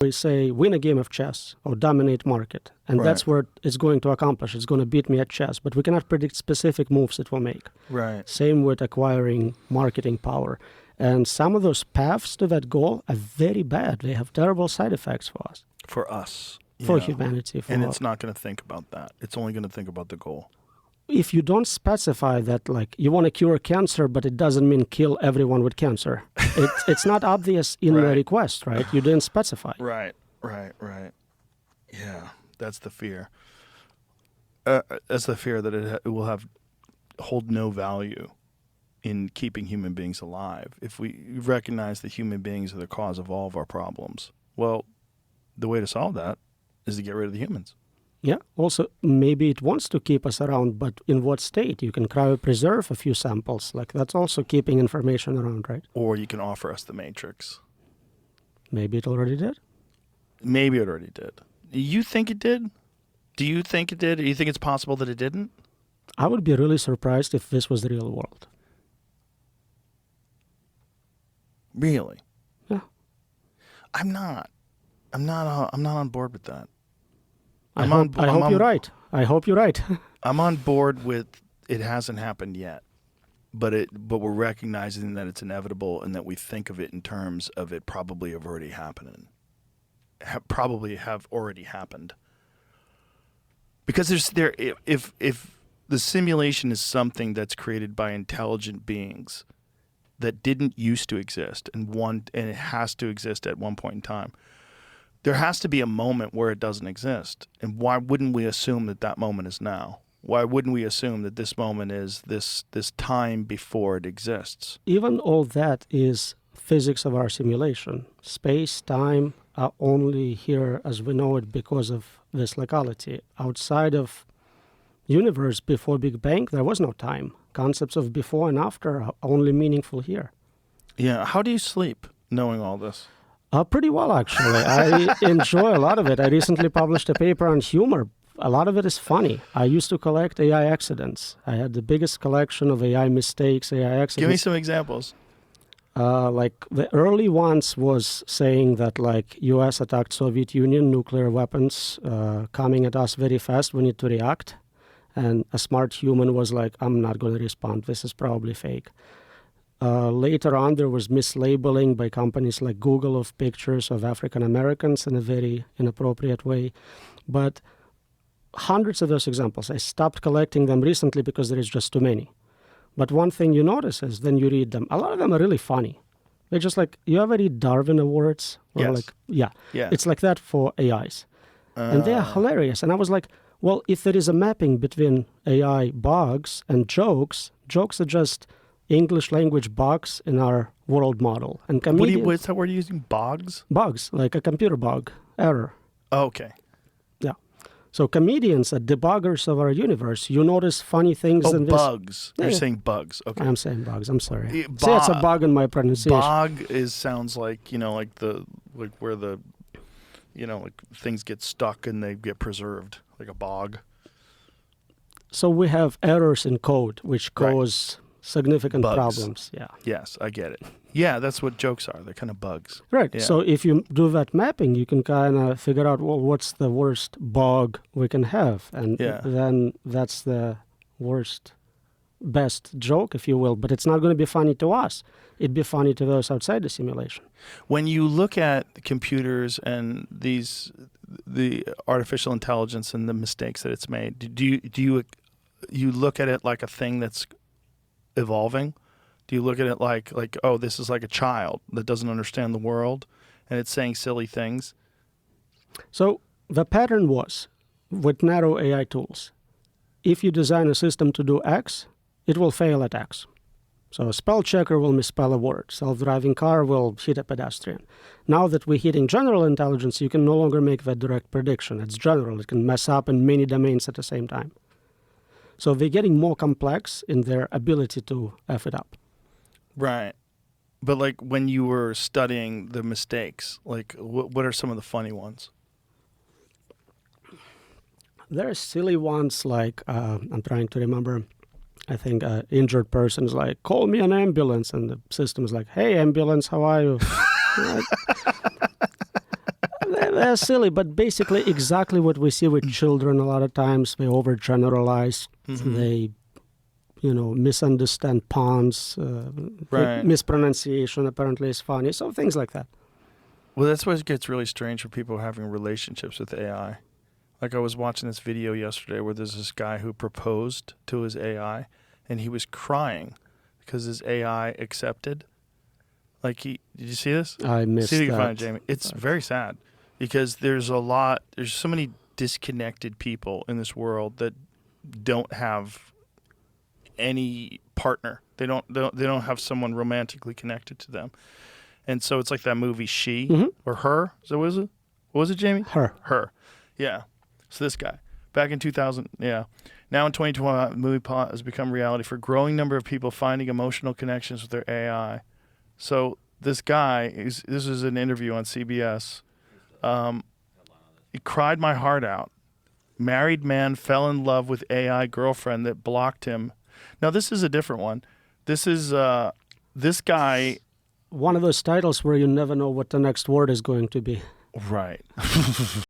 We say win a game of chess or dominate market, and that's what it's going to accomplish. It's going to beat me at chess, but we cannot predict specific moves it will make. Right. Same with acquiring marketing power. And some of those paths to that goal are very bad. They have terrible side effects for us. For us. For humanity. And it's not going to think about that. It's only going to think about the goal. If you don't specify that, like, you want to cure cancer, but it doesn't mean kill everyone with cancer. It's not obvious in the request, right? You didn't specify. Right. Yeah, that's the fear. That's the fear that it will hold no value in keeping human beings alive. If we recognize that human beings are the cause of all of our problems, well, the way to solve that is to get rid of the humans. Yeah. Also, maybe it wants to keep us around, but in what state? You can cryopreserve a few samples. Like, that's also keeping information around, right? Or you can offer us the matrix. Maybe it already did. Maybe it already did. You think it did? Do you think it did? Do you think it's possible that it didn't? I would be really surprised if this was the real world. Really? Yeah. I'm not on board with that. I hope you're right. I hope you're right. I'm on board with it hasn't happened yet, but we're recognizing that it's inevitable and that we think of it in terms of it probably have already happened. Probably have already happened. Because if the simulation is something that's created by intelligent beings that didn't used to exist and it has to exist at one point in time, there has to be a moment where it doesn't exist. And why wouldn't we assume that moment is now? Why wouldn't we assume that this moment is this time before it exists? Even all that is physics of our simulation. Space, time are only here as we know it because of this locality. Outside of universe before Big Bang, there was no time. Concepts of before and after are only meaningful here. Yeah. How do you sleep knowing all this? Pretty well, actually. I enjoy a lot of it. I recently published a paper on humor. A lot of it is funny. I used to collect AI accidents. I had the biggest collection of AI mistakes, AI accidents. Give me some examples. Like the early ones was saying that like U.S. attacked Soviet Union, nuclear weapons coming at us very fast. We need to react. And a smart human was like, I'm not going to respond. This is probably fake. Later on, there was mislabeling by companies like Google of pictures of African Americans in a very inappropriate way. But hundreds of those examples, I stopped collecting them recently because there is just too many. But one thing you notice is then you read them. A lot of them are really funny. They're just like, you ever read Darwin Awards? Or yes. Like, yeah. Yeah. It's like that for AIs. And they are hilarious. And I was like, well, if there is a mapping between AI bugs and jokes are just English language bugs in our world model. And what's that word you're using? Bugs? Bugs, like a computer bug, error. Oh, okay. Yeah. So comedians are debuggers of our universe. You notice funny things in this. Bugs. You're saying bugs. Okay. I'm saying bugs. I'm sorry. See, it's a bug in my pronunciation. Bog sounds like, where the, like things get stuck and they get preserved, like a bog. So we have errors in code, which cause significant bugs. Problems. Yeah. Yes, I get it. Yeah, that's what jokes are. They're kind of bugs. Right. Yeah. So if you do that mapping, you can kind of figure out, well, what's the worst bug we can have? And then that's the best joke, if you will. But it's not going to be funny to us. It'd be funny to those outside the simulation. When you look at the computers and the artificial intelligence and the mistakes that it's made, do you look at it like a thing that's evolving? Do you look at it like, oh, this is like a child that doesn't understand the world and it's saying silly things? So the pattern was, with narrow AI tools, if you design a system to do X, it will fail at X. So a spell checker will misspell a word. Self-driving car will hit a pedestrian. Now that we're hitting general intelligence, you can no longer make that direct prediction. It's general. It can mess up in many domains at the same time. So they're getting more complex in their ability to F it up. Right. But like when you were studying the mistakes, like what are some of the funny ones? There are silly ones like, I'm trying to remember, I think injured person is like, call me an ambulance. And the system is like, hey, ambulance, how are you? They're silly, but basically exactly what we see with children a lot of times. They overgeneralize. They, misunderstand puns. Right. Mispronunciation apparently is funny. So things like that. Well, that's why it gets really strange for people having relationships with AI. Like I was watching this video yesterday where there's this guy who proposed to his AI and he was crying because his AI accepted. Like did you see this? I missed See if you can that. find it, Jamie. It's very sad because there's so many disconnected people in this world that don't have any partner. They don't have someone romantically connected to them. And so it's like that movie She or Her. So what was it, Jamie? Her. Yeah. So this guy, back in 2000, yeah. Now in 2020, the movie plot has become reality for a growing number of people finding emotional connections with their AI. So this guy, this is an interview on CBS. He cried my heart out. Married man fell in love with AI girlfriend that blocked him. Now this is a different one. This is this guy. One of those titles where you never know what the next word is going to be. Right.